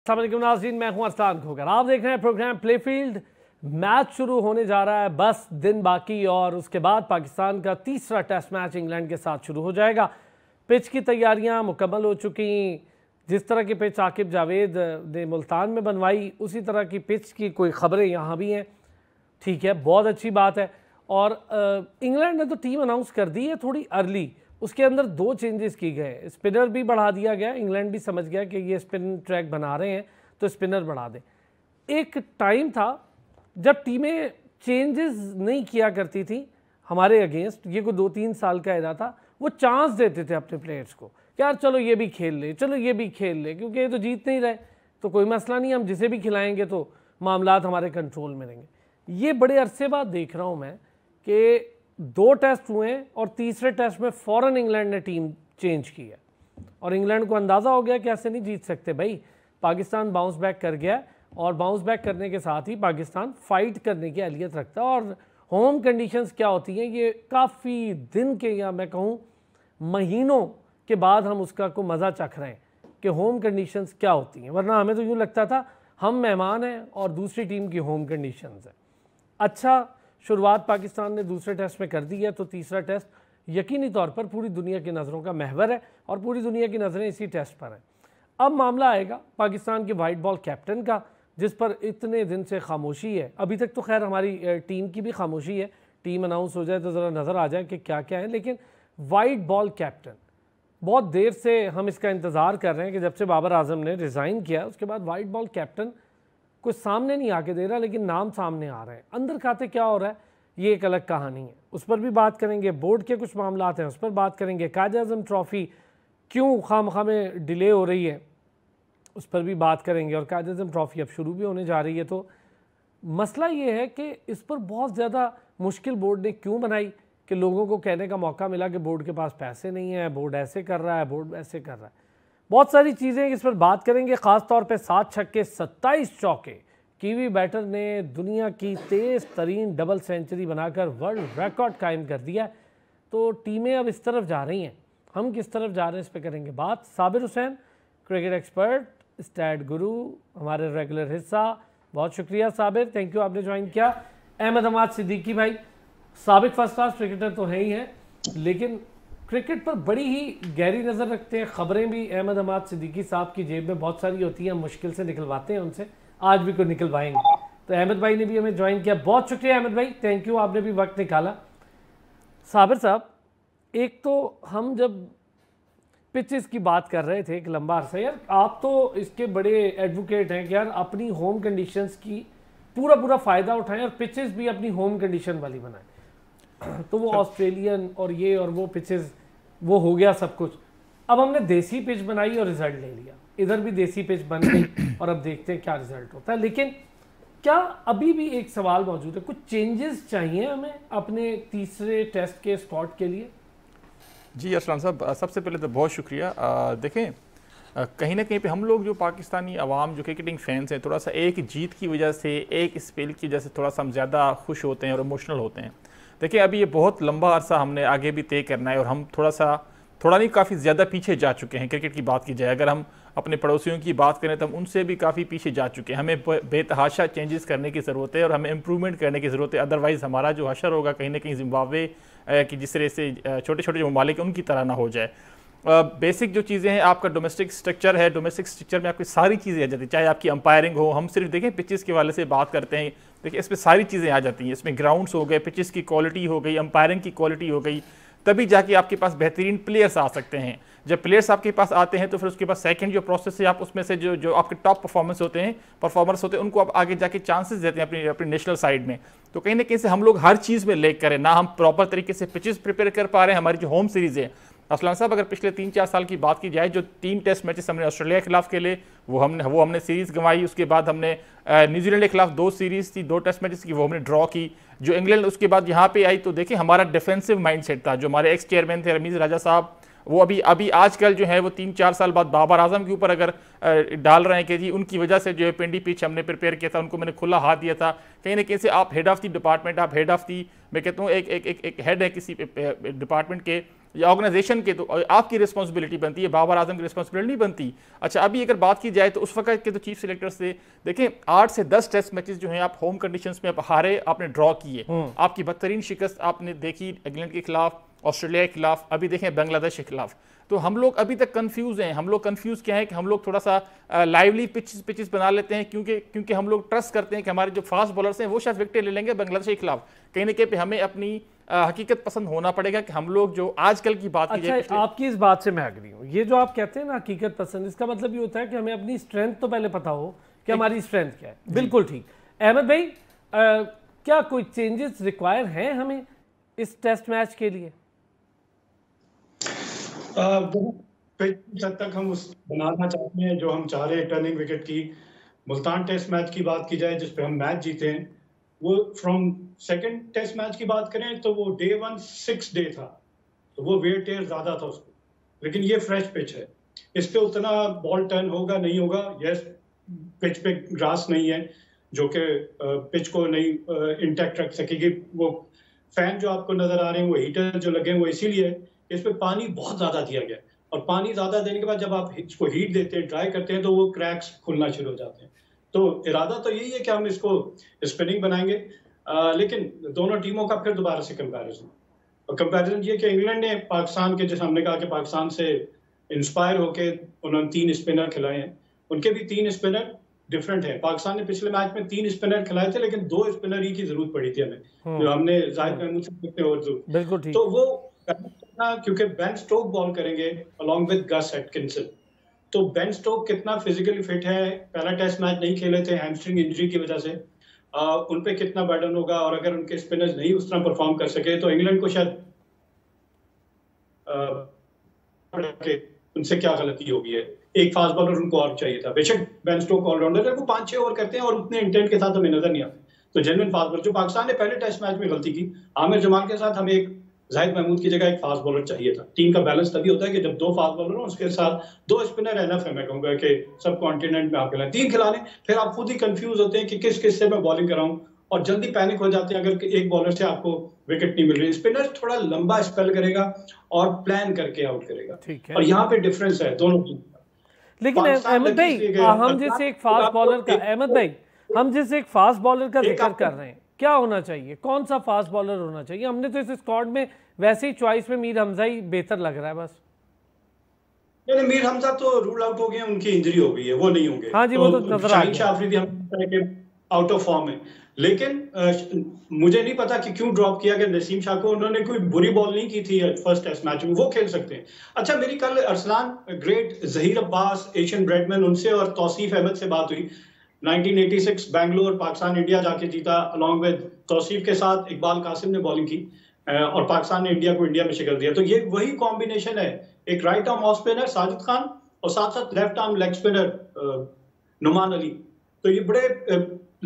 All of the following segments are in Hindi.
अस्सलामुअलैकुम नाज़रीन, मैं हूं अरसान खोकर। आप देख रहे हैं प्रोग्राम प्लेफील्ड। मैच शुरू होने जा रहा है, बस दिन बाकी और उसके बाद पाकिस्तान का तीसरा टेस्ट मैच इंग्लैंड के साथ शुरू हो जाएगा। पिच की तैयारियां मुकम्मल हो चुकी। जिस तरह की पिच आकिब जावेद ने मुल्तान में बनवाई, उसी तरह की पिच की कोई खबरें यहाँ भी हैं। ठीक है, बहुत अच्छी बात है। और इंग्लैंड ने तो टीम अनाउंस कर दी है थोड़ी अर्ली। उसके अंदर दो चेंजेस की गए, स्पिनर भी बढ़ा दिया गया। इंग्लैंड भी समझ गया कि ये स्पिन ट्रैक बना रहे हैं तो स्पिनर बढ़ा दें। एक टाइम था जब टीमें चेंजेस नहीं किया करती थी हमारे अगेंस्ट, ये कोई 2-3 साल का एरा था। वो चांस देते थे अपने प्लेयर्स को कि यार चलो ये भी खेल ले, चलो ये भी खेल ले, क्योंकि ये तो जीत नहीं रहे तो कोई मसला नहीं, हम जिसे भी खिलाएंगे तो मामलात हमारे कंट्रोल में रहेंगे। ये बड़े अरसे बाद देख रहा हूँ मैं कि 2 टेस्ट हुए और तीसरे टेस्ट में फ़ौरन इंग्लैंड ने टीम चेंज की है और इंग्लैंड को अंदाज़ा हो गया कि ऐसे नहीं जीत सकते भाई। पाकिस्तान बाउंस बैक कर गया और बाउंस बैक करने के साथ ही पाकिस्तान फाइट करने की अहलियत रखता है। और होम कंडीशंस क्या होती हैं, ये काफ़ी दिन के या मैं कहूँ महीनों के बाद हम उसका को मज़ा चख रहे हैं कि होम कंडीशंस क्या होती हैं। वरना हमें तो यूँ लगता था हम मेहमान हैं और दूसरी टीम की होम कंडीशंस है। अच्छा, शुरुआत पाकिस्तान ने दूसरे टेस्ट में कर दी है तो तीसरा टेस्ट यकीनी तौर पर पूरी दुनिया की नज़रों का महवर है और पूरी दुनिया की नज़रें इसी टेस्ट पर हैं। अब मामला आएगा पाकिस्तान के वाइट बॉल कैप्टन का, जिस पर इतने दिन से खामोशी है। अभी तक तो खैर हमारी टीम की भी खामोशी है, टीम अनाउंस हो जाए तो ज़रा नज़र आ जाए कि क्या क्या है। लेकिन वाइट बॉल कैप्टन, बहुत देर से हम इसका इंतज़ार कर रहे हैं कि जब से बाबर आजम ने रिज़ाइन किया उसके बाद वाइट बॉल कैप्टन कुछ सामने नहीं आके दे रहा, लेकिन नाम सामने आ रहे हैं। अंदर खाते क्या हो रहा है ये एक अलग कहानी है, उस पर भी बात करेंगे। बोर्ड के कुछ मामलात हैं उस पर बात करेंगे। कायद-ए-आज़म ट्रॉफ़ी क्यों खामखा में डिले हो रही है उस पर भी बात करेंगे। और कायद-ए-आज़म ट्रॉफ़ी अब शुरू भी होने जा रही है तो मसला ये है कि इस पर बहुत ज़्यादा मुश्किल बोर्ड ने क्यों बनाई कि लोगों को कहने का मौका मिला कि बोर्ड के पास पैसे नहीं है, बोर्ड ऐसे कर रहा है, बोर्ड ऐसे कर रहा है। बहुत सारी चीज़ें इस पर बात करेंगे। ख़ास तौर पे 7 छक्के 27 चौके कीवी बैटर ने दुनिया की तेज़ तरीन डबल सेंचुरी बनाकर वर्ल्ड रिकॉर्ड कायम कर दिया। तो टीमें अब इस तरफ जा रही हैं, हम किस तरफ जा रहे हैं इस पर करेंगे बात। Sabir Hussain, cricket expert, stat guru, हमारे रेगुलर हिस्सा। बहुत शुक्रिया साबिर, थैंक यू, आपने ज्वाइन किया। अहमद हमाद सिद्दीकी भाई, साबिक फर्स्ट क्लास क्रिकेटर तो हैं ही हैं, लेकिन क्रिकेट पर बड़ी ही गहरी नज़र रखते हैं। ख़बरें भी अहमद हमाद सिद्दीकी साहब की जेब में बहुत सारी होती हैं, मुश्किल से निकलवाते हैं उनसे, आज भी कोई निकलवाएंगे। तो अहमद भाई ने भी हमें ज्वाइन किया, बहुत शुक्रिया अहमद भाई, थैंक यू, आपने भी वक्त निकाला। साबिर साहब, एक तो हम जब पिचेस की बात कर रहे थे एक लंबा अरसा, यार आप तो इसके बड़े एडवोकेट हैं कि यार अपनी होम कंडीशंस की पूरा फ़ायदा उठाएं और पिचेस भी अपनी होम कंडीशन वाली बनाएं। तो वो ऑस्ट्रेलियन और ये और वो पिचेस, वो हो गया सब कुछ। अब हमने देसी पिच बनाई और रिजल्ट ले लिया, इधर भी देसी पिच बन गई और अब देखते हैं क्या रिजल्ट होता है। लेकिन क्या अभी भी एक सवाल मौजूद है, कुछ चेंजेस चाहिए हमें अपने तीसरे टेस्ट के स्पॉट के लिए? जी अरसलान साहब, सबसे पहले तो बहुत शुक्रिया। देखें, कहीं ना कहीं पे हम लोग जो पाकिस्तानी अवाम जो क्रिकेटिंग फैंस हैं, थोड़ा सा एक जीत की वजह से, एक स्पेल की वजह से थोड़ा सा हम ज़्यादा खुश होते हैं और इमोशनल होते हैं। देखिए, अभी ये बहुत लंबा अरसा हमने आगे भी तय करना है और हम थोड़ा नहीं काफ़ी ज़्यादा पीछे जा चुके हैं। क्रिकेट की बात की जाए, अगर हम अपने पड़ोसियों की बात करें तो हम उनसे भी काफ़ी पीछे जा चुके हैं। हमें बेतहाशा चेंजेस करने की ज़रूरत है और हमें इम्प्रूवमेंट करने की ज़रूरत है। अदरवाइज़ हमारा जो हशर होगा कहीं ना कहीं जिम्बाब्वे की जिस तरह से छोटे छोटे जो ममालिक हैं उनकी तरह ना हो जाए। बेसिक जो चीज़ें हैं, आपका डोमेस्टिक स्ट्रक्चर है, डोमेस्टिक स्ट्रक्चर में आपकी सारी चीज़ें आ जाती हैं, चाहे आपकी अंपायरिंग हो। हम सिर्फ देखें पिचेस के वाले से बात करते हैं, देखिए इसमें सारी चीज़ें आ जाती हैं। इसमें ग्राउंड्स हो गए, पिचेस की क्वालिटी हो गई, अंपायरिंग की क्वालिटी हो गई, तभी जाके आपके पास बेहतरीन प्लेयर्स आ सकते हैं। जब प्लेयर्स आपके पास आते हैं तो फिर उसके बाद सेकंड जो प्रोसेस है, आप उसमें से जो आपके टॉप परफॉर्मर्स होते हैं उनको आप आगे जाके चांसेस देते हैं अपनी नेशनल साइड में। तो कहीं ना कहीं से हम लोग हर चीज़ में लेक करें ना, हम प्रॉपर तरीके से पिचेस प्रिपेयर कर पा रहे हैं। हमारी जो होम सीरीज़ है असलान साहब, अगर पिछले 3-4 साल की बात की जाए, जो 3 टेस्ट मैचेस हमने ऑस्ट्रेलिया के खिलाफ खेले वो हमने सीरीज़ गंवाई। उसके बाद हमने न्यूजीलैंड के खिलाफ 2 सीरीज़ थी, 2 टेस्ट मैचेस की, वो हमने ड्रॉ की। जो इंग्लैंड उसके बाद यहाँ पे आई तो देखिए हमारा डिफेंसिव माइंडसेट था। जो हमारे एक्स चेयरमैन थे रमीज़ राजा साहब, वो अभी आजकल जो है वो 3-4 साल बाद बाबर आजम के ऊपर अगर डाल रहे हैं कि जी उनकी वजह से जो है पेंडी पिच हमने प्रिपेयर किया था, उनको मैंने खुला हाथ दिया था। कहीं ना कहीं से आप हेड ऑफ द डिपार्टमेंट, आप हेड ऑफ दी, मैं कहता हूँ एक हेड है किसी डिपार्टमेंट के, या ऑर्गेनाइजेशन के, तो आपकी रिस्पॉन्सिबिलिटी बनती है, बाबर आजम की रिस्पॉन्सिबिलिटी नहीं बनती। अच्छा, अभी अगर बात की जाए तो उस वक्त के तो चीफ सिलेक्टर्स थे, देखें 8 से 10 टेस्ट मैचेस जो हैं आप होम कंडीशंस में आप हारे, आपने ड्रॉ किए, आपकी बदतरीन शिकस्त आपने देखी इंग्लैंड के खिलाफ, ऑस्ट्रेलिया के खिलाफ, अभी देखें बांग्लादेश के खिलाफ। तो हम लोग अभी तक कंफ्यूज हैं। हम लोग कंफ्यूज क्या है कि हम लोग थोड़ा सा लाइवली पिचेस बना लेते हैं, क्योंकि हम लोग ट्रस्ट करते हैं कि हमारे जो फास्ट बॉलर्स हैं वो शायद विकेट ले लेंगे बांग्लादेश के खिलाफ। कहीं ना कहीं पे हमें अपनी हकीकत पसंद होना पड़ेगा कि हम लोग जो आजकल की बात की जाए। आपकी इस बात से मैं एग्री हूँ। ये जो आप कहते हैं ना हकीकत पसंद, इसका मतलब ये होता है कि हमें अपनी स्ट्रेंथ तो पहले पता हो कि हमारी स्ट्रेंथ क्या है। बिल्कुल ठीक। अहमद भाई, क्या कोई चेंजेस रिक्वायर हैं हमें इस टेस्ट मैच के लिए? जब तक हम उस बनाना चाहते हैं जो हम चाह रहे हैं टर्निंग विकेट की, मुल्तान टेस्ट मैच की बात की जाए जिस पे हम मैच जीते हैं, वो फ्रॉम सेकंड टेस्ट मैच की बात करें तो वो डे 1 6 डे था, तो वो वेयर टेयर ज्यादा था उसको, लेकिन ये फ्रेश पिच है, इस पे उतना बॉल टर्न होगा नहीं होगा। यस, पिच पे ग्रास नहीं है जो कि पिच को नहीं इंटैक्ट रख सकेगी। वो फैन जो आपको नजर आ रहे हैं, वो हीटर जो लगे हैं, वो इसीलिए इस पे पानी बहुत ज्यादा दिया गया, और पानी ज्यादा देने के बाद जब आप इसको हीट देते हैं, ड्राई करते हैं, तो वो क्रैक्स खुलना शुरू हो जाते हैं। तो इरादा तो यही है कि हम इसको स्पिनिंग बनाएंगे, लेकिन दोनों टीमों का फिर दोबारा से कंपैरिजन ये कि इंग्लैंड ने पाकिस्तान के, जैसे हमने कहा कि पाकिस्तान से इंस्पायर होके उन्होंने 3 स्पिनर खिलाए हैं, उनके भी 3 स्पिनर डिफरेंट है। पाकिस्तान ने पिछले मैच में 3 स्पिनर खिलाए थे, लेकिन 2 स्पिनर ही की जरूरत पड़ी थी हमें, जो हमने जाहिद महमूद से और बिल्कुल ठीक। तो वो क्योंकि बेन स्टोक बॉल करेंगे अलॉन्ग विद गस एटकिंसन, तो बेन स्टोक कितना फिजिकली फिट है, पहला टेस्ट मैच नहीं खेले थे हैमस्ट्रिंग इंजरी की वजह से, उन पे कितना बर्डन होगा, और अगर उनके स्पिनर्स नहीं उस तरह परफॉर्म कर सके तो इंग्लैंड को शायद उनसे क्या गलती होगी है। एक फास्ट बॉलर उनको और चाहिए था, बेशक बेन स्टोक ऑलराउंडर है, वो 5-6 ओवर करते हैं और उतने इंटेंट के साथ हमें नजर नहीं आते। तो जेन्युइन फास्ट बॉलर, जो पाकिस्तान ने पहले टेस्ट मैच में गलती की, आमिर जमाल के साथ हमें एक जाहिद महमूद की जगह एक फास्ट बॉलर चाहिए था। टीम का बैलेंस तभी होता है कि जब 2 फास्ट बॉलर हो, उसके साथ 2 स्पिनर एनफ है। मैं कहूंगा कि सब कॉन्टिनेंट में आप खिलाएं, 3 खिला लें, फिर आप खुद ही कंफ्यूज होते हैं कि किस किस से मैं बॉलिंग कराऊं, और जल्दी पैनिक हो जाते हैं अगर एक बॉलर से आपको विकेट नहीं मिल रही। स्पिनर थोड़ा लंबा स्पेल करेगा और प्लान करके आउट करेगा, और यहाँ पे डिफरेंस है दोनों टीम। लेकिन अहमद भाई, हम जैसे एक फास्ट बॉलर का, अहमद भाई हम जैसे एक फास्ट बॉलर का जिक्र कर रहे हैं, क्या होना चाहिए, कौन सा फास्ट बॉलर होना चाहिए? हमने तो इस स्क्वाड में वैसे ही चॉइस में मीर हमजा ही बेहतर लग रहा है बस। नहीं, मीर हमजा तो रूल आउट हो गए, उनकी इंजरी हो गई है, वो नहीं होंगे। हाँ जी, वो तो नजर आ गया। आफरीदी हम आउट ऑफ फॉर्म है, लेकिन मुझे नहीं पता कि क्यों ड्रॉप किया गया नसीम शाह को। उन्होंने कोई बुरी बॉल नहीं की थी फर्स्ट टेस्ट मैच में, वो खेल सकते हैं। अच्छा, मेरी कल Arsalan great, Zaheer Abbas, Asian Bradman, उनसे और तौसीफ अहमद से बात हुई। 1986 बैंगलोर पाकिस्तान इंडिया जाके जीता, अलॉन्ग विद तौसीफ के साथ इकबाल कासिम ने बॉलिंग की, और पाकिस्तान ने इंडिया को इंडिया में शिकस्त दिया। तो ये वही कॉम्बिनेशन है, एक right arm off spinner Sajid Khan और साथ साथ left arm leg spinner Noman Ali. तो ये बड़े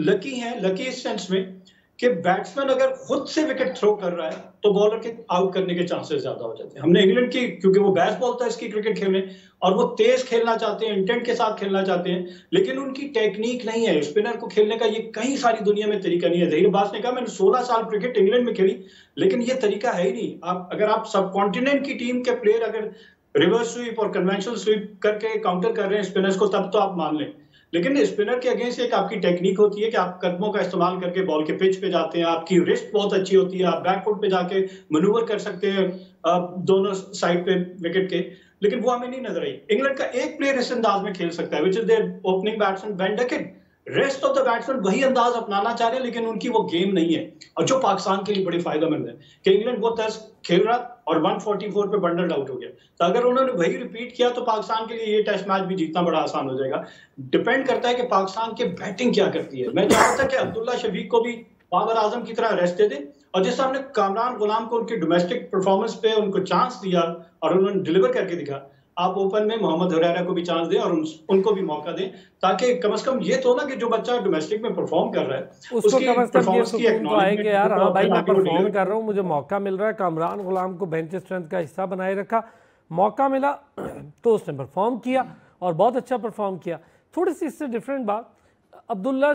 लकी हैं, लकी इस सेंस में कि बैट्समैन अगर खुद से विकेट थ्रो कर रहा है तो बॉलर के आउट करने के चांसेस ज्यादा हो जाते हैं। हमने इंग्लैंड की, क्योंकि वो बैट्स बॉल था इसकी क्रिकेट खेलने, और वो तेज खेलना चाहते हैं, इंटेंट के साथ खेलना चाहते हैं, लेकिन उनकी टेक्निक नहीं है स्पिनर को खेलने का। ये कहीं सारी दुनिया में तरीका नहीं है। जहीर अब्बास ने कहा, मैंने 16 साल क्रिकेट इंग्लैंड में खेली, लेकिन ये तरीका है ही नहीं। अगर आप सब कॉन्टिनेंट की टीम के प्लेयर अगर रिवर्स स्वीप और कन्वेंशनल स्वीप करके काउंटर कर रहे हैं स्पिनर्स को, तब तो आप मान लें। लेकिन स्पिनर के अगेंस्ट एक आपकी टेक्निक होती है कि आप कदमों का इस्तेमाल करके बॉल के पिच पे जाते हैं, आपकी रिस्ट बहुत अच्छी होती है, आप बैकफुट पे जाके मैनूवर कर सकते हैं दोनों साइड पे विकेट के, लेकिन वो हमें नहीं नजर आई। इंग्लैंड का एक प्लेयर इस अंदाज में खेल सकता है, which is their opening batsman Ben Duckett. Rest of the batsman वही अंदाज अपनाना चाह रहे हैं, लेकिन उनकी वो गेम नहीं है, और जो पाकिस्तान के लिए बड़ी फायदेमंद है कि इंग्लैंड वो तर्ज खेल रहा और 144 पे बंडल आउट हो गया। तो अगर उन्होंने वही रिपीट किया तो पाकिस्तान के लिए ये टेस्ट मैच भी जीतना बड़ा आसान हो जाएगा। डिपेंड करता है कि पाकिस्तान की बैटिंग क्या करती है। मैं चाहता था कि अब्दुल्ला शफीक को भी बाबर आजम की तरह रेस्ट दे दें, और जिस हमने कामरान गुलाम को उनकी डोमेस्टिक परफॉर्मेंस पे उनको चांस दिया और उन्होंने डिलीवर करके दिखा, आप ओपन में मोहम्मद हुरैरा को भी चांस दें और उनको भी मौका दें, ताकि कम से कम ये तो ना कि जो बच्चा डोमेस्टिक में परफॉर्म कर रहा है उसको कम से कम ये सुकून तो आए कि यार हाँ भाई मैं परफॉर्म कर रहा हूँ, मुझे मौका मिल रहा है। कामरान गुलाम को बेंच स्ट्रेंथ का हिस्सा बनाए रखा, मौका मिला तो उसने परफॉर्म किया और बहुत अच्छा परफॉर्म किया। थोड़ी सी इससे डिफरेंट बात, अब्दुल्ला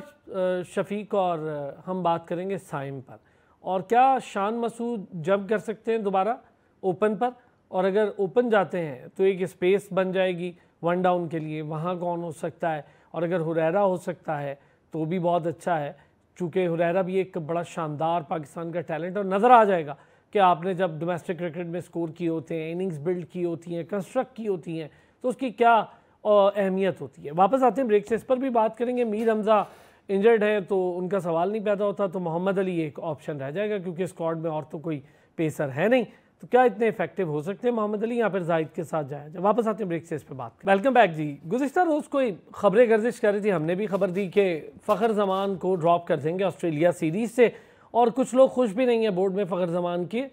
शफीक और हम बात करेंगे साइम पर, और क्या शान मसूद जंप कर सकते हैं दोबारा ओपन पर, और अगर ओपन जाते हैं तो एक स्पेस बन जाएगी वन डाउन के लिए, वहाँ कौन हो सकता है, और अगर हुरैरा हो सकता है तो भी बहुत अच्छा है, चूँकि हुरैरा भी एक बड़ा शानदार पाकिस्तान का टैलेंट, और नज़र आ जाएगा कि आपने जब डोमेस्टिक क्रिकेट में स्कोर किए होते हैं, इनिंग्स बिल्ड की होती हैं, कंस्ट्रक्ट की होती हैं, तो उसकी क्या अहमियत होती है। वापस आते हैं ब्रेक से, इस पर भी बात करेंगे। मीर हमज़ा इंजर्ड है तो उनका सवाल नहीं पैदा होता, तो मोहम्मद अली एक ऑप्शन रह जाएगा क्योंकि स्क्वाड में और तो कोई पेसर है नहीं, तो क्या इतने इफेक्टिव हो सकते हैं मोहम्मद अली, या फिर जाहिद के साथ जाया। वापस आते हैं ब्रेक से, इस पर बात। वेलकम बैक जी। गुज़िश्ता रोज़ कोई खबरें गर्दिश कर रही थी, हमने भी खबर दी कि फ़खर जमान को ड्रॉप कर देंगे ऑस्ट्रेलिया सीरीज़ से, और कुछ लोग खुश भी नहीं है बोर्ड में फ़खर जमान की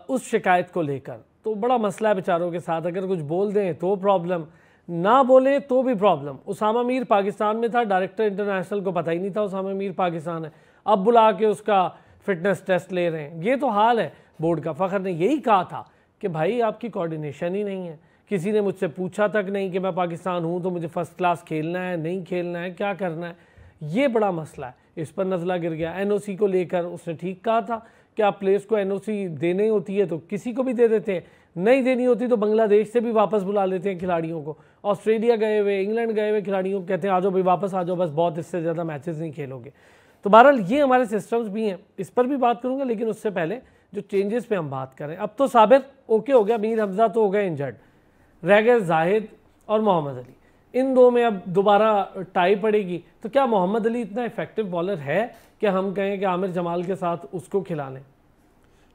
उस शिकायत को लेकर। तो बड़ा मसला है बेचारों के साथ, अगर कुछ बोल दें तो प्रॉब्लम, ना बोले तो भी प्रॉब्लम। उसामा मीर पाकिस्तान में था, डायरेक्टर इंटरनेशनल को पता ही नहीं था उसामा मीर पाकिस्तान है, अब बुला के उसका फिटनेस टेस्ट ले रहे हैं। ये तो हाल है बोर्ड का। फ़खर ने यही कहा था कि भाई आपकी कोऑर्डिनेशन ही नहीं है, किसी ने मुझसे पूछा तक नहीं कि मैं पाकिस्तान हूँ तो मुझे फर्स्ट क्लास खेलना है, नहीं खेलना है, क्या करना है। ये बड़ा मसला है, इस पर नज़ला गिर गया। एनओसी को लेकर उसने ठीक कहा था कि आप प्लेयर्स को एनओसी देनी होती है तो किसी को भी दे देते हैं, नहीं देनी होती तो बांग्लादेश से भी वापस बुला लेते हैं खिलाड़ियों को। ऑस्ट्रेलिया गए हुए, इंग्लैंड गए हुए खिलाड़ियों को कहते हैं आ जाओ भाई वापस आ जाओ, बस बहुत इससे ज़्यादा मैचेस नहीं खेलोगे। तो बहरहाल ये हमारे सिस्टम्स भी हैं, इस पर भी बात करूँगा, लेकिन उससे पहले जो चेंजेस पे हम बात करें। अब तो साबिर ओके हो गया, मीर हमज़ा तो हो गए इंजर्ड, रह गए जाहिद और मोहम्मद अली। इन दो में अब दोबारा टाई पड़ेगी, तो क्या मोहम्मद अली इतना इफेक्टिव बॉलर है कि हम कहें कि आमिर जमाल के साथ उसको खिला लें?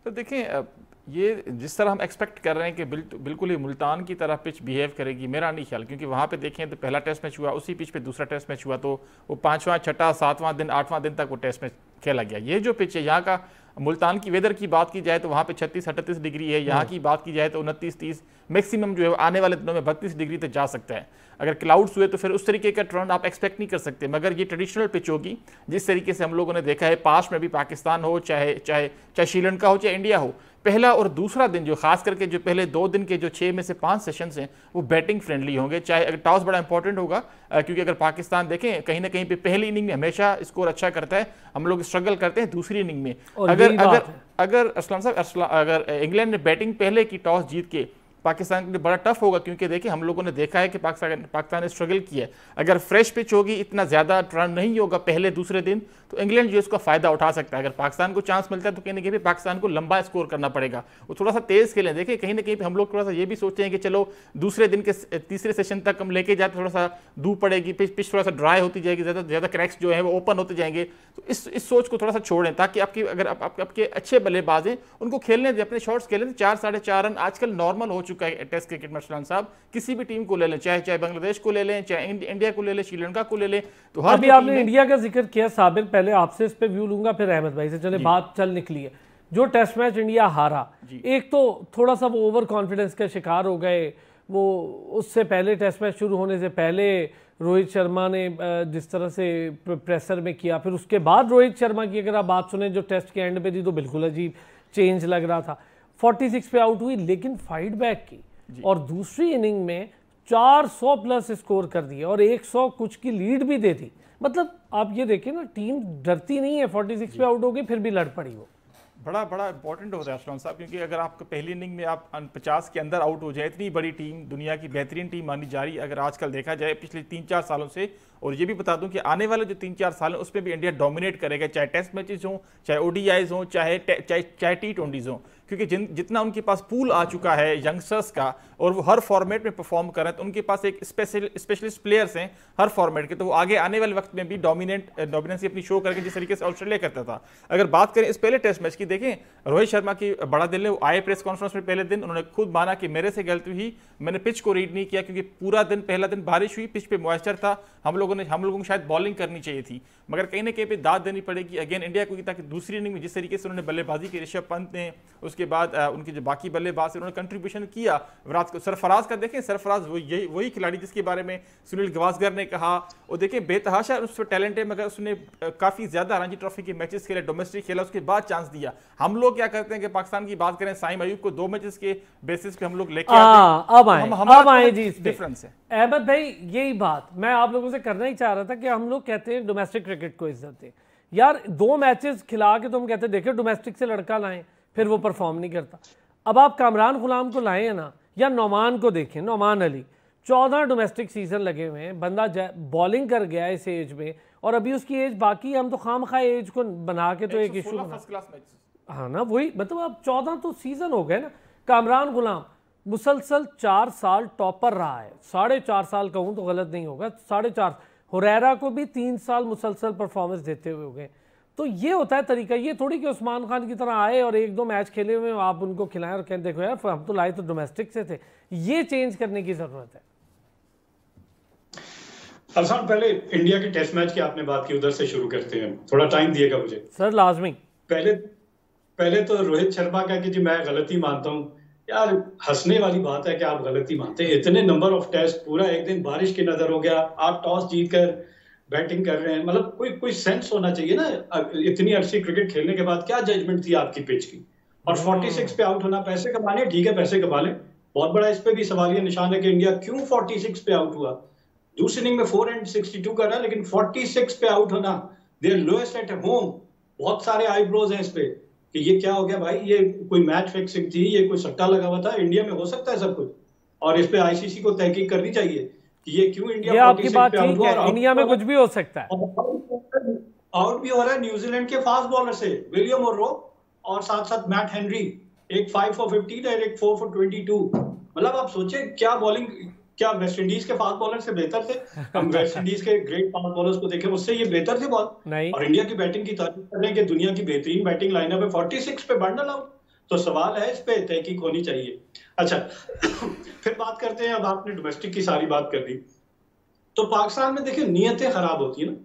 तो देखें, ये जिस तरह हम एक्सपेक्ट कर रहे हैं कि बिल्कुल ही मुल्तान की तरह पिच बिहेव करेगी, मेरा नहीं ख्याल, क्योंकि वहाँ पे देखें तो पहला टेस्ट मैच हुआ, उसी पिच पे दूसरा टेस्ट मैच हुआ, तो वो 5वां 6वां 7वां दिन 8वां दिन तक वो टेस्ट मैच खेला गया। ये जो पिच है यहाँ का, मुल्तान की वेदर की बात की जाए तो वहाँ पे 36-38 डिग्री है, यहाँ की बात की जाए तो 29-30, मैक्सिमम जो है आने वाले दिनों में 32 डिग्री तक जा सकता है। अगर क्लाउड्स हुए तो फिर उस तरीके का ट्रेंड आप एक्सपेक्ट नहीं कर सकते, मगर ये ट्रेडिशनल पिच होगी जिस तरीके से हम लोगों ने देखा है पास्ट में भी, पाकिस्तान हो चाहे श्रीलंका हो चाहे इंडिया हो। पहला और दूसरा दिन जो खास करके जो पहले 2 दिन के जो 6 में से 5 सेशंस हैं वो बैटिंग फ्रेंडली होंगे, चाहे अगर टॉस बड़ा इंपॉर्टेंट होगा, क्योंकि अगर पाकिस्तान देखें कहीं ना कहीं पे पहली इनिंग में हमेशा स्कोर अच्छा करता है, हम लोग स्ट्रगल करते हैं दूसरी इनिंग में। अगर असलान साहब अगर इंग्लैंड ने बैटिंग पहले की टॉस जीत के, पाकिस्तान के लिए बड़ा टफ होगा, क्योंकि देखिए हम लोगों ने देखा है कि पाकिस्तान ने स्ट्रगल किया है। अगर फ्रेश पिच होगी, इतना ज़्यादा रन नहीं होगा पहले दूसरे दिन, तो इंग्लैंड जो इसका फ़ायदा उठा सकता है। अगर पाकिस्तान को चांस मिलता है तो कहीं ना कहीं पाकिस्तान को लंबा स्कोर करना पड़ेगा, वो थोड़ा सा तेज़ खेलें। देखिए कहीं ना कहीं हम लोग थोड़ा सा ये भी सोचते हैं कि चलो दूसरे दिन के तीसरे सेशन तक हम लेके जाते, थोड़ा सा धूप पड़ेगी, पिच थोड़ा सा ड्राई होती जाएगी, ज़्यादा क्रैक्स जो है वो ओपन होते जाएंगे। तो इस सोच को थोड़ा सा छोड़ें, ताकि आपकी अगर आपके अच्छे बल्लेबाज हैं उनको खेलने दें, अपने शॉट्स खेलें। 4 साढ़े 4 रन आजकल नॉर्मल हो चुका है टेस्ट क्रिकेट में। अरसलान साहब किसी भी टीम को ले लें, चाहे बांग्लादेश को ले लें, चाहे इंडिया को ले लें, श्रीलंका को ले लें, तो हर अभी आपने इंडिया का जिक्र किया साबिर, पहले आपसे इस पे व्यू लूंगा फिर अहमद भाई से, चले बात चल निकली है। जो टेस्ट मैच इंडिया हारा, एक तो थोड़ा सा वो ओवर कॉन्फिडेंस का शिकार हो गए, वो उससे पहले टेस्ट मैच शुरू होने से पहले रोहित शर्मा ने जिस तरह से प्रेशर में किया, फिर उसके बाद रोहित शर्मा की अगर आप बात सुने जो टेस्ट के एंड पे थी तो बिल्कुल अजीब चेंज लग रहा था। 46 पे आउट हुई लेकिन फाइट बैक की, और दूसरी इनिंग में 400 प्लस स्कोर कर दिए और 100 कुछ की लीड भी दे दी। मतलब आप ये देखें ना, टीम डरती नहीं है, 46 पे आउट हो गई फिर भी लड़ पड़ी वो। बड़ा इंपॉर्टेंट होता है अरसलान साहब, क्योंकि अगर आपको पहली इनिंग में आप 50 के अंदर आउट हो जाए, इतनी बड़ी टीम, दुनिया की बेहतरीन टीम मानी जा रही है अगर आजकल देखा जाए पिछले 3-4 सालों से। और ये भी बता दूं कि आने वाले जो 3-4 साल हैं उसमें भी इंडिया डोमिनेट करेगा, चाहे टेस्ट मैचेस हों, चाहे ओडीआईज हों, चाहे T20s हों, क्योंकि जितना उनके पास पूल आ चुका है यंगस्टर्स का और वो हर फॉर्मेट में परफॉर्म कर रहे हैं, तो उनके पास एक स्पेशलिस्ट प्लेयर्स हैं हर फॉर्मेट के, तो वो आगे आने वाले वक्त में भी डोमिनेंसी अपनी शो करके जिस तरीके से ऑस्ट्रेलिया करता था। अगर बात करें इस पहले टेस्ट मैच की, देखें रोहित शर्मा की बड़ा दिल है, वो आए प्रेस कॉन्फ्रेंस में पहले दिन, उन्होंने खुद माना कि मेरे से गलती हुई, मैंने पिच को रीड नहीं किया, क्योंकि पूरा दिन पहला दिन बारिश हुई, पिच पे मॉइस्चर था, हम लोगों को शायद बॉलिंग करनी चाहिए थी, मगर कहीं ना कहीं पे दाद देनी पड़ेगी अगेन इंडिया को, ताकि दूसरी इनिंग में जिस तरीके से उन्होंने बल्लेबाजी की, ऋषभ पंत ने, उसके बाद उनके जो बाकी बल्लेबाज उन्होंने कंट्रीब्यूशन किया, विराट को, सरफराज का देखें, सरफराज वही खिलाड़ी जिसके बारे में सुनील गावस्कर ने कहा, और देखें बेतहाशा उस पर टैलेंट है, मगर उसने काफी ज्यादा रणजी ट्रॉफी के मैचेस खेले, डोमेस्टिक खेला, उसके बाद चांस दिया। हम लोग क्या करते हैं कि पाकिस्तान की बात करें, साइम अयूब को 2 मैचेस के बेसिस पे हम लोग लेके आते हैं, अब आए जी, डिफरेंस है। अहमद भाई यही बात मैं आप लोगों से करना ही चाह रहा था कि हम लोग कहते हैं डोमेस्टिक क्रिकेट को इज्जत दें यार, 2 मैचेस खिला के तुम कहते देखे डोमेस्टिक से लड़का लाएं, फिर वो परफॉर्म नहीं करता। अब आप कामरान गुलाम को लाए हैं ना, या नौमान को देखें, नौमान अली 14 डोमेस्टिक सीजन लगे हुए हैं, बंदा बॉलिंग कर गया इस एज में, और अभी उसकी एज बाकी, हम तो खामखा एज को बना के तो एक इशू हाँ ना, वही मतलब अब 14 तो सीजन हो गए ना। कामरान गुलाम मुसलसल 4 साल टॉपर रहा है, 4.5 साल कहूँ तो गलत नहीं होगा, 4.5। हुरैरा को भी 3 साल मुसलसल परफॉर्मेंस देते हुए हो गए। तो ये होता है तरीका, ये थोड़ी कि उस्मान खान की तरह आए और 1-2 मैच खेले हुए आप उनको खिलाएं और कहें देखो यार हम तो लाए तो डोमेस्टिक से थे। ये चेंज करने की जरूरत है। अरसान, पहले इंडिया के टेस्ट मैच की आपने बात की, उधर से शुरू करते हैं, थोड़ा टाइम दिएगा मुझे? सर लाजमी। पहले तो रोहित शर्मा का कि जी मैं गलती मानता हूं यार, हंसने वाली बात है कि आप गलती मानते हैं। इतने नंबर ऑफ टेस्ट, पूरा एक दिन बारिश की नजर हो गया, आप टॉस जीतकर बैटिंग कर रहे हैं, मतलब कोई सेंस होना चाहिए ना। इतनी अर्सी क्रिकेट खेलने के बाद क्या जजमेंट थी आपकी पिच की? और 46 पे आउट होना, पैसे कमाने ठीक है, पैसे कमा लें, बहुत बड़ा इस पे भी सवालिया निशान है कि इंडिया क्यों 46 पे आउट हुआ। दूसरी इनिंग में 462 कर रहा है, लेकिन 46 पे आउट होना, देयर लोएस्ट एट होम। बहुत सारे आईब्रोज हैं इस पे कि ये क्या हो गया भाई, ये कोई मैच फिक्सिंग थी, ये कोई सट्टा लगा हुआ था? इंडिया में हो सकता है सब कुछ, और इस पे आईसीसी को तहकीक करनी चाहिए कि ये क्यों इंडिया, ये आपकी बात ठीक है, इंडिया में कुछ भी हो सकता है। आउट भी हो रहा है न्यूजीलैंड के फास्ट बॉलर से, विलियम और रो, और साथ साथ मैट हेनरी, एक 5 for 15 और एक 4 for 22। मतलब आप सोचे क्या बॉलिंग, क्या वेस्ट इंडीज के फास्ट बॉलर से बेहतर थे? हम वेस्ट इंडीज के ग्रेट फास्ट बॉलर्स को देखें, उससे ये बेहतर थे बहुत नहीं। और इंडिया की बैटिंग की तारीफ कर रहे हैं कि दुनिया की बेहतरीन बैटिंग लाइनअप है, 46 पे बंडल आउट। तो सवाल है, इस पे तहकीक होनी चाहिए। अच्छा फिर बात करते हैं, अब आपने डोमेस्टिक की सारी बात कर दी, तो पाकिस्तान में देखिए नियतें खराब होती है ना।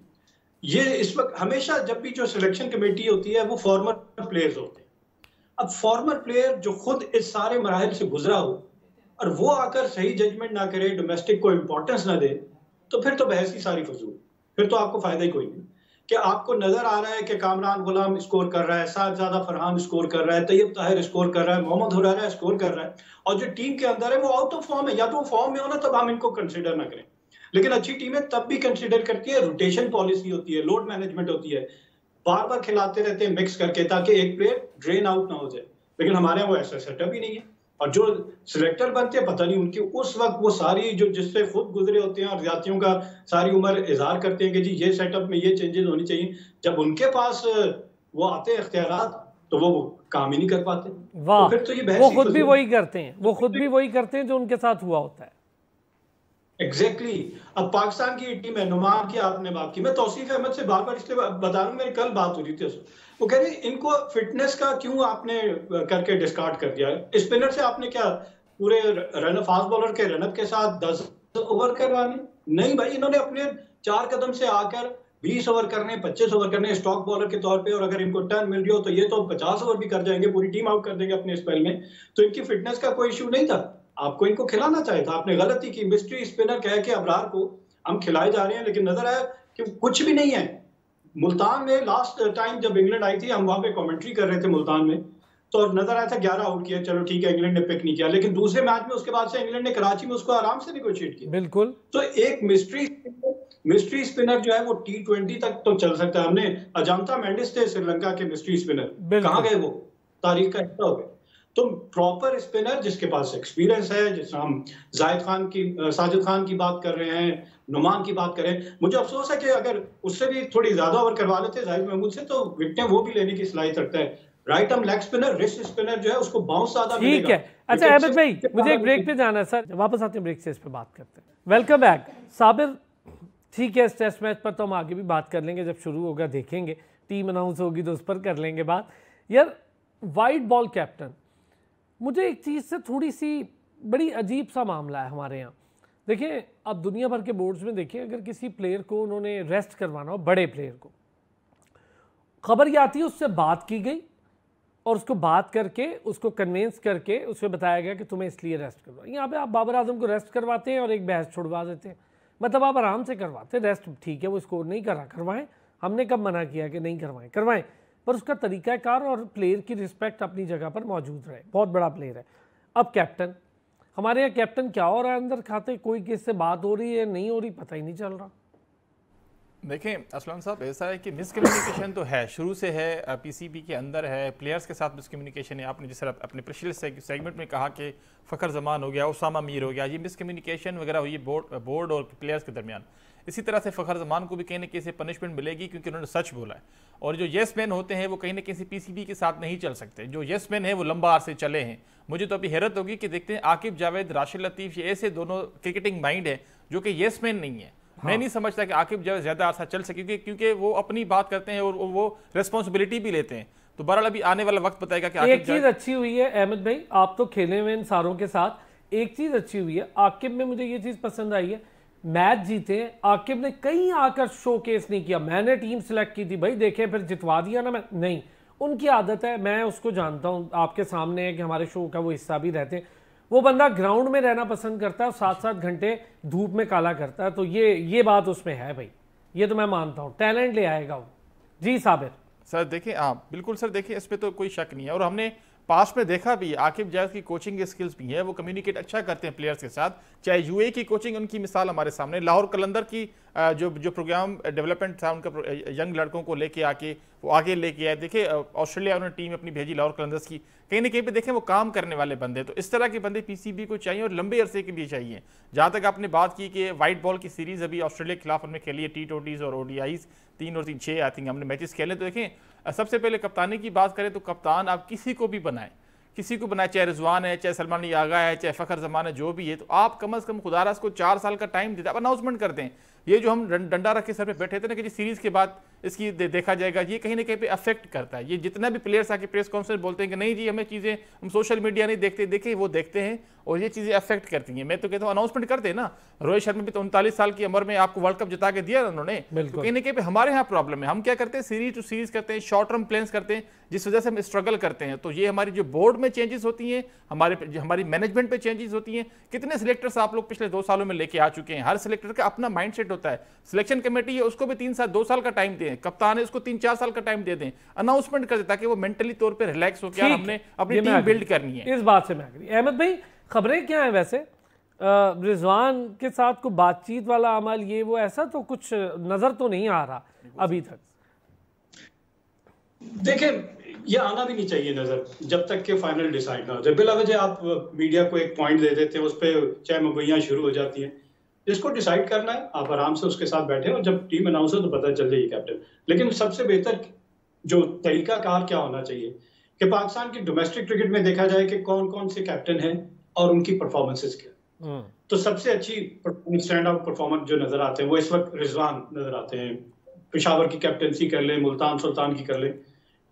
ये इस वक्त हमेशा जब भी जो सिलेक्शन कमेटी होती है वो फॉर्मर प्लेयर्स होते हैं। अब फॉर्मर प्लेयर जो खुद इस सारे मराहल से गुजरा हो और वो आकर सही जजमेंट ना करे, डोमेस्टिक को इंपॉर्टेंस ना दे, तो फिर तो बहस ही सारी फजूल, फिर तो आपको फायदा ही कोई नहीं। कि आपको नजर आ रहा है कि कामरान गुलाम स्कोर कर रहा है, साहिबजादा फरहान स्कोर कर रहा है, तैयब ताहिर स्कोर कर रहा है, मोहम्मद हुरैरा स्कोर कर रहा है, और जो टीम के अंदर है वो आउट ऑफ फॉर्म है, या तो फॉर्म में हो ना तब हम इनको कंसिडर ना करें। लेकिन अच्छी टीमें तब भी कंसिडर करती है, रोटेशन पॉलिसी होती है, लोड मैनेजमेंट होती है, बार बार खिलाते रहते हैं मिक्स करके, ताकि एक प्लेयर ड्रेन आउट ना हो जाए। लेकिन हमारे यहाँ वो ऐसा सेटअप ही नहीं है, और जो सिलेक्टर बनते हैं पता नहीं उनकी उस वक्त वो सारी जो जिससे खुद गुजरे होते हैं और जातियों का सारी उम्र इजहार करते हैं कि जी ये सेटअप में ये चेंजेस होनी चाहिए, जब उनके पास वो आते हैं इख्तियारात तो वो काम ही नहीं कर पाते। वाह, तो फिर तो ये वो खुद भी वही करते हैं, वो खुद भी वही करते हैं जो उनके साथ हुआ होता है। एग्जैक्टली अब पाकिस्तान की टीम है, नुमान की आपने बात की, मैं तौसीफ अहमद से बार बार इसलिए बता रहा हूँ, मेरी कल बात हो रही थी, वो कह रहे इनको फिटनेस का क्यों आपने करके डिस्कार्ड कर दिया? स्पिनर से आपने क्या पूरे रन, फास्ट बॉलर के रनअप के साथ 10 ओवर करवाने? नहीं भाई, इन्होंने अपने 4 कदम से आकर 20 ओवर करने, 25 ओवर करने स्टॉक बॉलर के तौर पे, और अगर इनको टर्न मिल रही हो तो ये तो 50 ओवर भी कर जाएंगे, पूरी टीम आउट कर देंगे अपने स्पेल में। तो इनकी फिटनेस का कोई इश्यू नहीं था, आपको इनको खिलाना चाहिए था। आपने गलती की, मिस्ट्री स्पिनर कह के अबरार को हम खिलाए जा रहे हैं, लेकिन नजर आया कि कुछ भी नहीं है। मुल्तान में लास्ट टाइम जब इंग्लैंड आई थी, हम वहां पे कमेंट्री कर रहे थे मुल्तान में, तो नजर आया था 11 आउट किया, चलो ठीक है इंग्लैंड ने पिक नहीं किया, लेकिन दूसरे मैच में उसके बाद से इंग्लैंड ने कराची में उसको आराम से नेगोशिएट किया। बिल्कुल। तो एक मिस्ट्री स्पिनर जो है वो T20 तक तो चल सकता है। हमने अजंता मेंडिस थे श्रीलंका के मिस्ट्री स्पिनर, कहाँ गए वो? तारीख का हिस्सा हो गए। तो प्रॉपर स्पिनर जिसके पास एक्सपीरियंस है, जिसमें हम साजिद खान की बात कर रहे हैं, नुमान की बात करें, मुझे अफसोस है कि अगर उससे भी थोड़ी ज्यादा ओवर करवा लेते जाहिद महमूद से तो विकेटें वो भी लेने की सलाहियत रखता है। Right arm leg spinner, wrist spinner जो है उसको बाउंस ज्यादा मिलेगा। ठीक है। अच्छा अहमद भाई, मुझे एक ब्रेक पे जाना है सर, वापस आते हैं ब्रेक से, इस पे बात करते हैं। Welcome back Sabir. ठीक है, इस टेस्ट मैच पर तो हम आगे भी बात कर लेंगे, जब शुरू होगा देखेंगे, टीम अनाउंस होगी तो उस पर कर लेंगे बात। यार वाइट बॉल कैप्टन, मुझे एक चीज़ से थोड़ी सी बड़ी अजीब सा मामला है हमारे यहाँ। देखिए अब दुनिया भर के बोर्ड्स में देखिए, अगर किसी प्लेयर को उन्होंने रेस्ट करवाना हो, बड़े प्लेयर को, खबर ये आती है उससे बात की गई और उसको बात करके उसको कन्विंस करके उसे बताया गया कि तुम्हें इसलिए रेस्ट करवा। यहाँ पे आप बाबर आजम को रेस्ट करवाते हैं और एक बहस छुड़वा देते हैं। मतलब आप आराम से करवाते, रेस्ट ठीक है, वो स्कोर नहीं करा, करवाएं, हमने कब मना किया कि नहीं करवाएं, करवाएं, पर उसका तरीकाकार और प्लेयर की रिस्पेक्ट अपनी जगह पर मौजूद रहे। बहुत बड़ा प्लेयर है। अब कैप्टन, हमारे यहाँ कैप्टन क्या हो रहा है अंदर खाते, कोई किससे बात हो रही है नहीं हो रही, पता ही नहीं चल रहा। देखें असलान साहब, ऐसा है कि मिसकम्युनिकेशन तो है, शुरू से है, पीसीबी के अंदर है, प्लेयर्स के साथ मिसकम्युनिकेशन है। आपने जिस तरह अपने पिछले सेगमेंट में कहा कि फ़खर जमान हो गया, उसामा मीर हो गया, ये मिसकम्युनिकेशन वगैरह हुई बोर्ड और प्लेयर्स के दरमियान। इसी तरह से फ़खर जमान को भी कहीं ना कहीं से पनिशमेंट मिलेगी क्योंकि उन्होंने सच बोला है। और जो येस मैन होते हैं वो कहीं ना कहीं पीसीबी के साथ नहीं चल सकते। जो येस मैन है वो लंबा अरसे चले हैं। मुझे तो अभी हैरत होगी कि देखते हैं आकिब जावेद, राशिद लतीफ़, ये ऐसे दोनों क्रिकेटिंग माइंड है जो कि येस मैन नहीं है। मैं नहीं समझता कि आकिब जावेद ज़्यादा अरसा चल सके क्योंकि वो अपनी बात करते हैं और वो रिस्पॉन्सिबिलिटी भी लेते हैं। तो बहरहाल अभी आने वाला वक्त बताएगा कि एक चीज़ अच्छी हुई है अहमद भाई, आप तो खेले हुए इन सारों के साथ, एक चीज़ अच्छी हुई है आकिब में, मुझे ये चीज़ पसंद आई है, मैच जीते हैं आकिब ने, कहीं आकर शो केस नहीं किया। मैंने टीम सेलेक्ट की थी भाई, देखे फिर जितवा दिया ना, मैं नहीं, उनकी आदत है, मैं उसको जानता हूँ, आपके सामने है कि हमारे शो का वो हिस्सा भी रहते हैं। वो बंदा ग्राउंड में रहना पसंद करता है और 7-7 घंटे धूप में काला करता है, तो ये बात उसमें है भाई, ये तो मैं मानता हूँ, टैलेंट ले आएगा वो। जी साबिर सर देखिए, हाँ बिल्कुल सर, देखिए इस पर तो कोई शक नहीं है। और हमने पास्ट में देखा भी, आकिब जावेद की कोचिंग स्किल्स भी है, वो कम्युनिकेट अच्छा करते हैं प्लेयर्स के साथ। चाहे यूए की कोचिंग, उनकी मिसाल हमारे सामने, लाहौर कलंदर की जो प्रोग्राम डेवलपमेंट था उनका, यंग लड़कों को लेके आके वो आगे लेके आए। देखिए ऑस्ट्रेलिया उन्होंने टीम अपनी भेजी लाहौर कलंदर्स की, कहीं ना कहीं पे देखें वो काम करने वाले बंदे। तो इस तरह के बंदे पीसीबी को चाहिए और लंबे अरसे के लिए चाहिए। जहाँ तक आपने बात की कि वाइट बॉल की सीरीज अभी ऑस्ट्रेलिया के खिलाफ उन्होंने खेली है, T20s और ODIs 3 और 3 6 आई थिंक हमने मैचेस खेले। तो देखें सबसे पहले कप्तानी की बात करें तो कप्तान आप किसी को भी बनाएं, किसी को बनाए, चाहे रिजवान है, चाहे सलमान यागा है, चाहे फ़खर जमान है, जो भी है, तो आप कम से कम खुदारा को 4 साल का टाइम देते, आप अनाउंसमेंट कर दें। ये जो हम डंडा रख के सर पे बैठे थे ना कि जी सीरीज के बाद इसकी देखा जाएगा, ये कहीं ना कहीं पे अफेक्ट करता है। ये जितना भी प्लेयर्स आके प्रेस कॉन्फ्रेंस बोलते हैं कि नहीं जी हमें चीज़ें, हम सोशल मीडिया नहीं देखते, देखिए वो देखते हैं और ये चीज़ें अफेक्ट करती हैं। मैं तो कहता हूँ अनाउंसमेंट करते हैं ना, रोहित शर्मा भी तो 39 साल की उम्र में आपको वर्ल्ड कप जिता के दिया उन्होंने। तो कहीं ना कहीं हमारे यहाँ प्रॉब्लम है, हम क्या करते हैं, सीरीज टू सीरीज करते हैं, शॉर्ट टर्म प्लान्स करते हैं, जिस वजह से हम स्ट्रगल करते हैं। तो ये हमारी जो बोर्ड में चेंजेस होती हैं, हमारी मैनेजमेंट पे चेंजेस होती हैं। कितने सिलेक्टर्स आप लोग पिछले 2 सालों में लेके आ चुके हैं, हर सिलेक्टर का अपना माइंडसेट होता है। सिलेक्शन कमेटी है उसको भी 2 साल का टाइम दें, कप्तान है उसको 3-4 साल का टाइम दे दें, अनाउंसमेंट कर दें ताकि वो मेंटली तौर पे रिलैक्स हो के हमने अपनी टीम बिल्ड करनी है। इस बात से मैं एग्री। अहमद भाई खबरें क्या है वैसे, रिजवान के साथ को बातचीत वाला अमल ये वो ऐसा तो कुछ नजर तो नहीं आ रहा अभी तक। देखिए ये आना भी नहीं चाहिए नजर जब तक कि फाइनल डिसाइड ना हो जाए। बिला वजह आप मीडिया को एक पॉइंट दे देते हैं, उस पर चाहे मगोइयाँ शुरू हो जाती हैं। जिसको डिसाइड करना है आप आराम से उसके साथ बैठे और जब टीम अनाउंस हो तो पता चल जाएगी कैप्टन। लेकिन सबसे बेहतर जो तरीकाकार क्या होना चाहिए कि पाकिस्तान की डोमेस्टिक क्रिकेट में देखा जाए कि कौन कौन से कैप्टन हैं और उनकी परफॉर्मेंसेस क्या। तो सबसे अच्छी स्टैंड आउट परफॉर्मर जो नजर आते हैं वो इस वक्त रिजवान नजर आते हैं। पेशावर की कैप्टनसी कर ले, मुल्तान सुल्तान की कर ले,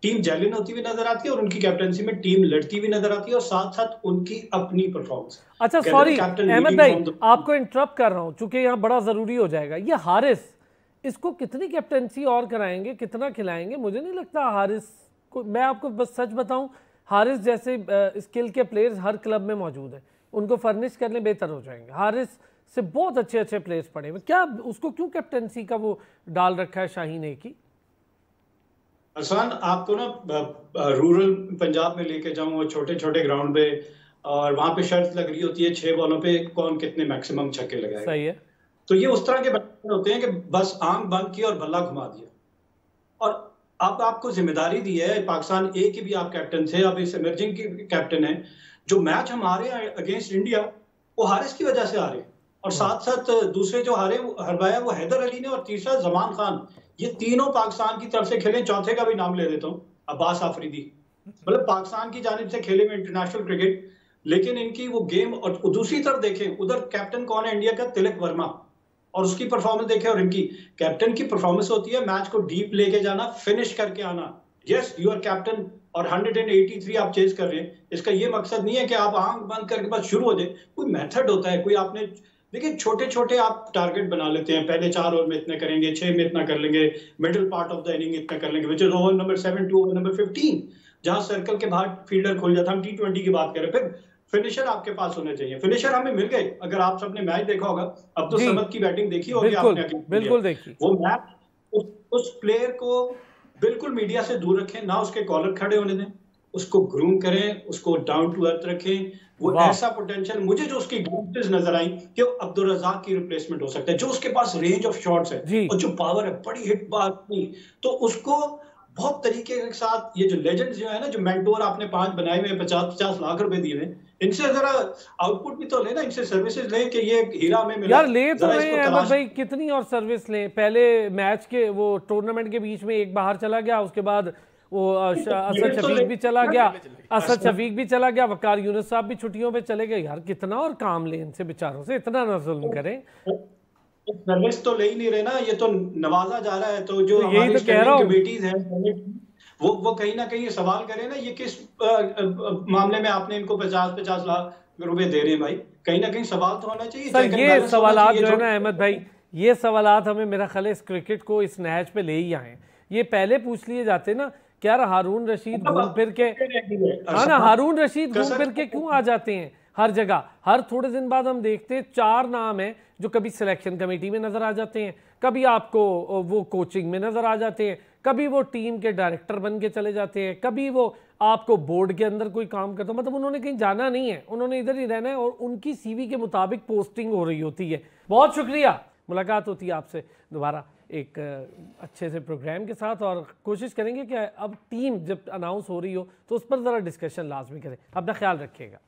टीम जेलिन होती हुई नजर आती है और उनकी कैप्टनसी में टीम लड़ती हुई नजर आती है और साथ साथ उनकी अपनी परफॉर्मेंस। अच्छा सॉरी अहमद भाई आपको इंटरप्ट कर रहा हूं चूंकि यहाँ बड़ा जरूरी हो जाएगा। ये हारिस, इसको कितनी कैप्टनसी और कराएंगे, कितना खिलाएंगे? मुझे नहीं लगता हारिस को, मैं आपको बस सच बताऊं, हारिस जैसे स्किल के प्लेयर्स हर क्लब में मौजूद है, उनको फर्निश करने बेहतर हो जाएंगे। हारिस से बहुत अच्छे अच्छे प्लेयर्स पड़े हुए, क्या उसको क्यों कैप्टनसी का वो डाल रखा है शाहीन ए की? आसान आपको ना रूरल पंजाब में लेके जाऊं, छोटे छोटे ग्राउंड पे, और वहां पे शर्त लग रही होती है 6 बॉलों पे कौन कितने मैक्सिमम छक्के लगाएगा। सही है। तो ये उस तरह के बच्चे होते हैं कि बस आंख बंद की और बल्ला घुमा दिया। और अब आपको जिम्मेदारी दी है, पाकिस्तान ए की भी आप कैप्टन थे, अब इस इमर्जिंग की कैप्टन है। जो मैच हम हारे अगेंस्ट इंडिया वो हारिस की वजह से हारे, और साथ साथ दूसरे जो हरवाया वो हैदर अली ने और तीसरा जमान खान। ये तीनों पाकिस्तान की तरफ से खेले, चौथे का भी नाम ले देता हूँ, अब्बास आफरीदी। मतलब पाकिस्तान की जानिब से खेले में इंटरनेशनल क्रिकेट, लेकिन इनकी वो गेम। और दूसरी तरफ देखें उधर कैप्टन कौन है इंडिया का, तिलक वर्मा, और उसकी परफॉर्मेंस देखें। और इनकी कैप्टन की परफॉर्मेंस होती है मैच को डीप लेके जाना, फिनिश करके आना। यस यू आर कैप्टन और 183 आप चेज कर रहे हैं। इसका ये मकसद नहीं है कि आप आंख बंद करके बस शुरू हो जाए, कोई मेथड होता है, कोई आपने देखिए छोटे छोटे आप टारगेट बना लेते हैं, पहले 4 ओवर में इतने करेंगे, 6 में इतना कर लेंगे, middle part of the inning इतना कर लेंगे, which is over number 7 to over number 15, जहां सर्कल के बाहर फील्डर खुल जाता है। हम T20 की बात करें, फिर फिनिशर आपके पास होने चाहिए। फिनिशर हमें मिल गए। अगर आप सबने मैच देखा होगा, अब तो समद की बैटिंग देखी होगी आपने, बिल्कुल देखी। वो मैच उस प्लेयर को बिल्कुल मीडिया से दूर रखें, ना उसके कॉलर खड़े होने दें, उसको ग्रूम करें, उसको डाउन टू अर्थ रखें। वो ऐसा पोटेंशियल, मुझे जो उसकी ग्लिम्पसेस नजर आई कि अब्दुल रज़ाक की रिप्लेसमेंट हो सकता है, जो उसके पास रेंज ऑफ शॉट्स है और जो पावर है, बड़ी हिट बात नहीं, तो उसको बहुत तरीके के साथ ये जो लेजेंड्स जो है ना, जो मेंटोर आपने 5 बनाए हुए 50-50 लाख रुपए दिए हैं, इनसे जरा आउटपुट भी तो लेना, इनसे सर्विसेज लें कि ये हीरा में मिला यार। ले तो रहे हैं अहमद भाई, कितनी और सर्विस लें। पहले मैच के वो टूर्नामेंट के बीच में एक बाहर चला गया, उसके बाद वो असद शफीक भी चला गया, वकार यूनुस साहब भी छुट्टियों पे चले गए। यार कितना और काम ले इनसे बेचारों से, इतना ना जुल्म करें। सर्विस तो ले ही नहीं रहे ना, ये तो नवाजा जा रहा है। तो जो तो यही तो कह रहा हूँ, कमेटीज हैं वो कहीं ना कहीं सवाल करें ना, ये किस मामले में आपने इनको 50-50 लाख रुपए दे रहे हैं भाई, कहीं ना कहीं सवाल तो होना चाहिए। सर ये सवालात जो है ना अहमद भाई, ये सवालात हमें मेरा ख्याल है इस क्रिकेट को इस नहज पे ले ही आए। ये पहले पूछ लिए जाते ना कि यार हारून रशीद घूम फिर के, हाँ ना, हारून रशीद घूम फिर के क्यों आ जाते हैं हर जगह। हर थोड़े दिन बाद हम देखते हैं 4 नाम हैं जो कभी सिलेक्शन कमेटी में नजर आ जाते हैं, कभी आपको वो कोचिंग में नजर आ जाते हैं, कभी वो टीम के डायरेक्टर बन के चले जाते हैं, कभी वो आपको बोर्ड के अंदर कोई काम करता है। मतलब उन्होंने कहीं जाना नहीं है, उन्होंने इधर ही रहना है और उनकी सीवी के मुताबिक पोस्टिंग हो रही होती है। बहुत शुक्रिया, मुलाकात होती है आपसे दोबारा एक अच्छे से प्रोग्राम के साथ, और कोशिश करेंगे कि अब टीम जब अनाउंस हो रही हो तो उस पर ज़रा डिस्कशन लाजमी करें। अपना ख्याल रखिएगा।